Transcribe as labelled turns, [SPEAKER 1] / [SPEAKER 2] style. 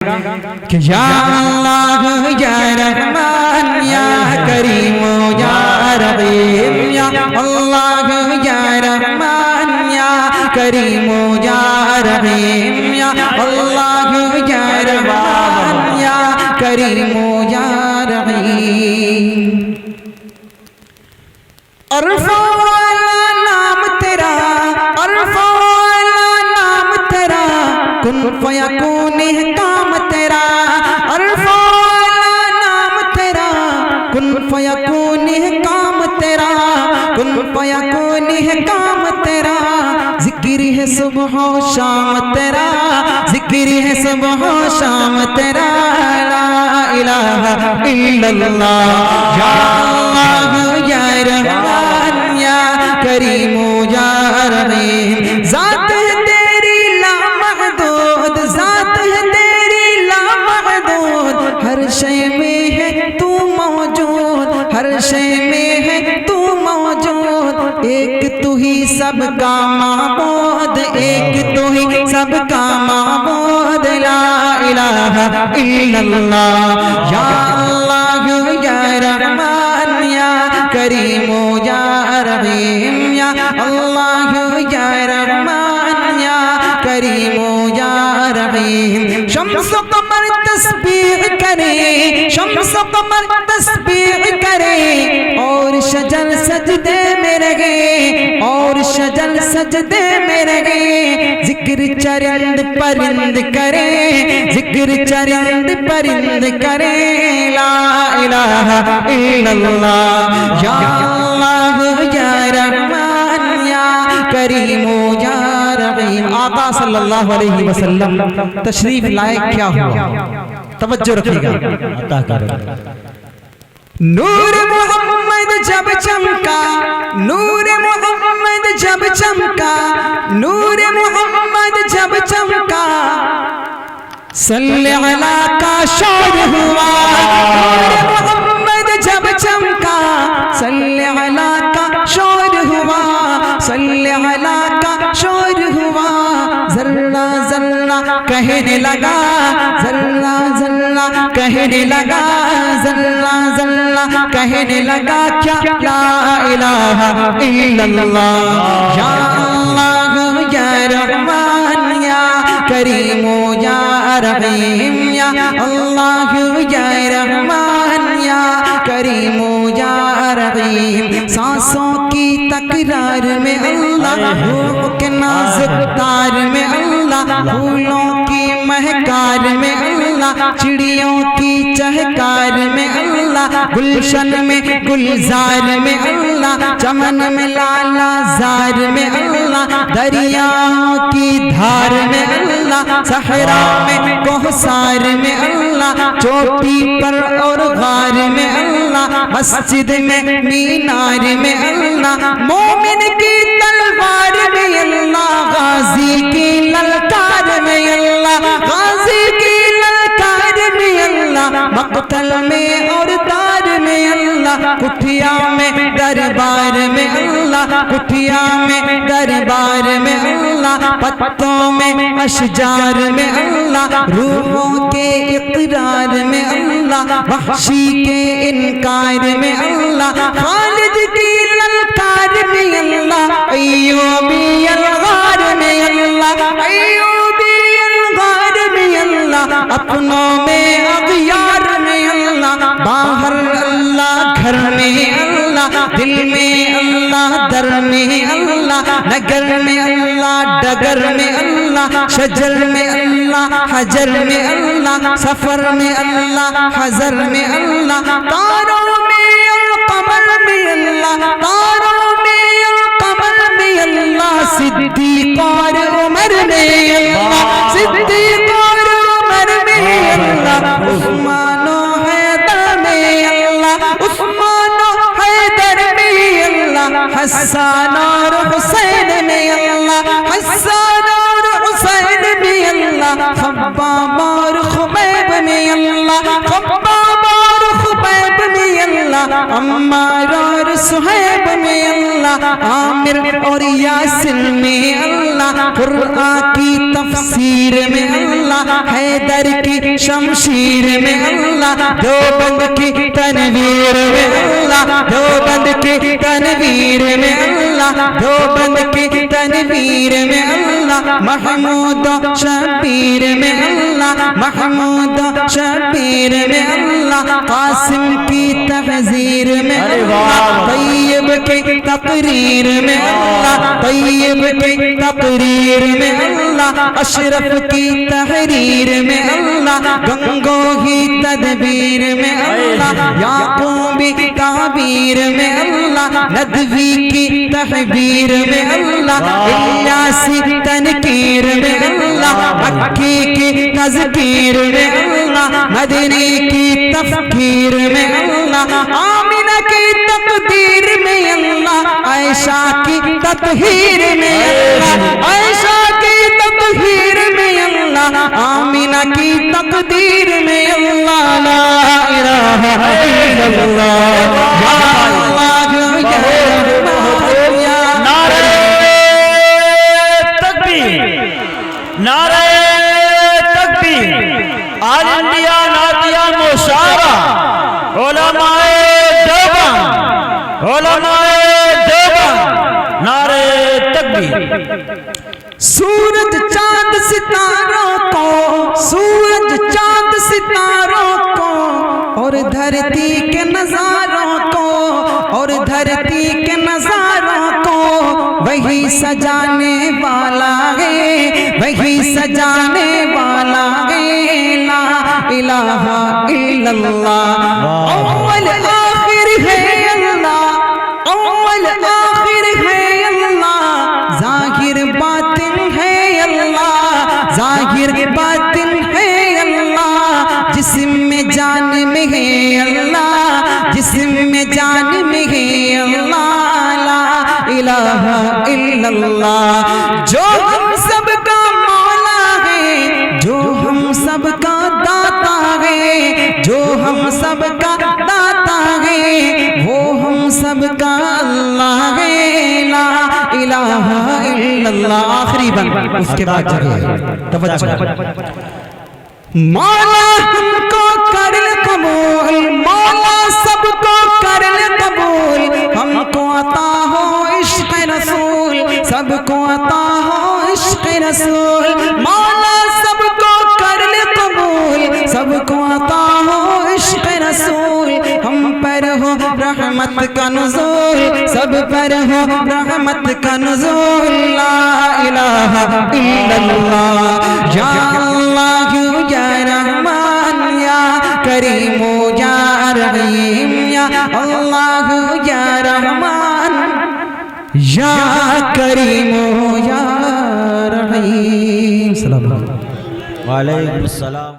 [SPEAKER 1] کہ یا اللہ یا رحمان یا کریم یا رحیم یا اللہ یا رحمان یا کریم یا رحیم یا اللہ یا رحمان یا کریم یا رحیم۔ عرف والا نام تیرا، عرف والا نام تیرا، کن فیکون کام تیرا، عرف والا نام تیرا، کن فیکون کام تیرا، کن فیکون کام تیرا، ذکر ہے صبح و شام تیرا، ذکر ہے صبح و شام تیرا، لا الہ الا اللہ یا اللہ یا رحمان یا کریم یا رحیم۔ ذات ہے تیری لامحدود، ذات ہے تیری لامحدود، ہر شے میں ہے تو موجود، ہر شے میں ہے تو موجود، ایک تو ہی سب کا معبود، ایک تو ہی سب کا معبود، لا الہ الا اللہ یا اللہ یا رحمان یا کریم یا رحیم یا اللہ یا رحمان یا کریم یا رحیم۔ شمس و قمر تسبیح کرے، شمس و قمر تسبیح کرے، اور شجر سجدے میں رہے، اور شجر سجدے میں رہے، ذکر چرند پرند کرے، ذکر چرند پرند کرے، لا الہ الا اللہ یا اللہ یا رحمان یا کریم یا رحیم۔ آقا صلی اللہ علیہ وسلم تشریف لائے، کیا ہوا؟ توجہ رکھیے گا، عطا کرے۔ نور محمد جب چمکا، نور محمد جب چمکا، نور محمد جب چمکا، صلی علی کا شور ہوا، نور محمد جب چمکا، صلی علی کا شور ہوا، صلی علی کا شور ہوا، ذرہ ذرہ کہنے لگا، ذرہ ذرہ کہنے لگا، ذرہ ذرہ کہنے لگا، کیا لا الہ الا اللہ یا اللہ یا رحمان یا کریم یا رحیم یا اللہ یا رحمان یا کریم یا رحیم۔ سانسوں کی تکرار میں اللہ، روح کے نازک تار میں اللہ، پھولوں کی مہکار میں اللہ، چڑیوں کی چہکار میں اللہ، گلشن میں گلزار میں اللہ، چمن میں لالا زار میں اللہ، دریاؤں کی دھار میں اللہ، صحرا میں کوہسار میں اللہ، چوٹی پر اور غار میں اللہ، مسجد میں مینار میں اللہ، مومن کی تلوار میں اللہ، غازی کی للکار میں اللہ، غازی کی للکار میں اللہ، مقتل میں اور دار میں اللہ، کٹھیا میں دربار میں اللہ، کٹھیا میں دربار میں اللہ، پتوں میں اشجار میں اللہ، روحوں کے اقرار میں اللہ، وحشی کے انکار میں اللہ، خالد کی للکار میں اللہ، ایوبی الغار میں اللہ، ایوبی الغار میں اللہ، اپنوں میں اغیار میں اللہ، باہر اللہ گھر میں اللہ، دل میں اللہ در میں اللہ، نگر میں اللہ ڈگر میں اللہ، شجر میں اللہ حجر میں اللہ، سفر میں اللہ حضر میں اللہ، تاروں میں اور قمر میں اللہ، تاروں میں اور قمر میں اللہ، صدیق اور عمر میں اللہ، صدیق اور عمر میں اللہ، عثمان و حیدر میں اللہ، عثمان و حیدر میں اللہ، حسان اور حسین میں اللہ، حسان اور حسین میں اللہ، خباب اور خبیب میں اللہ، خباب اور خبیب میں اللہ، عمار اور صہیب میں اللہ، عامر عامر اور یاسر میں اللہ، قرآن کی تفسیر میں اللہ، حیدر کی شمشیر میں اللہ، دیوبند کی تنویر میں اللہ، دیوبند کی تنویر میں اللہ، دیوبند کی تنویر میں اللہ، محمود شبیر میں اللہ، محمود شبیر میں اللہ، قاسم کی تحذیر میں اللہ، طیب کی تقریر میں اللہ، طیب کی تقریر میں اللہ، اشرف کی تحریر میں اللہ، گنگو ہی تدبیر میں اللہ، یعقوبی تعبیر میں اللہ، ندوی کی تحبیر میں اللہ، الیاسی تنکیر میں اللہ، مکی کی تذکیر میں اللہ، مدنی کی تفکیر میں اللہ، آمینہ کی تقدیر میں اللہ، عائشہ کی تطہیر میں اللہ، عائشہ کی تطہیر میں اللہ، آمینہ کی تقدیر میں اللہ، لا الہ الا اللہ، یا اللہ یا رحمان یا
[SPEAKER 2] نعرہ تکبیر، نعرہ تکبیر، آل انڈیا نعتیہ مشاورہ، علماء دیوبند، علماء دیوبند، نعرہ تکبیر۔
[SPEAKER 1] سورج چاند ستاروں کو، سورج چاند ستاروں کو، اور دھرتی کے نظاروں کو، اور دھرتی کے نظاروں کو وہی سجانے والا ہے، وہی سجانے والا ہے، لا الہ الا اللہ، اول آخر ہے اللہ، اول آخر ہے اللہ، ظاہر باطن ہے اللہ، ظاہر باطن ہے اللہ، جسم میں جان میں ہے اللہ، جسم میں جان میں ہے اللہ، لا الہ الا اللہ، جو ہم سب کا مولا ہے، جو ہم سب کا داتا ہے، جو ہم سب کا داتا ہے، وہ ہم سب کا اللہ ہے، لا الہ الا اللہ۔ آخری بند اس کے بعد جگہ توجہ، مولا ہم کو کر لے قبول، مولا سب کو کر لے قبول، ہم کو عطا ہو عشق رسول، سب کو عطا ہو عشق رسول، مولا سب کو کر لے قبول، سب کو عطا ہو عشق رسول، ہم پر ہو رحمت کا نزول، سب پر ہو رحمت کا نزول، لا الہ الا اللہ، یا اللہ یا رحمان یا کریم یا رحیم، یا اللہ یا رحمان یا کریم یا رحیم۔ السلام علیکم۔
[SPEAKER 2] وعلیکم السلام۔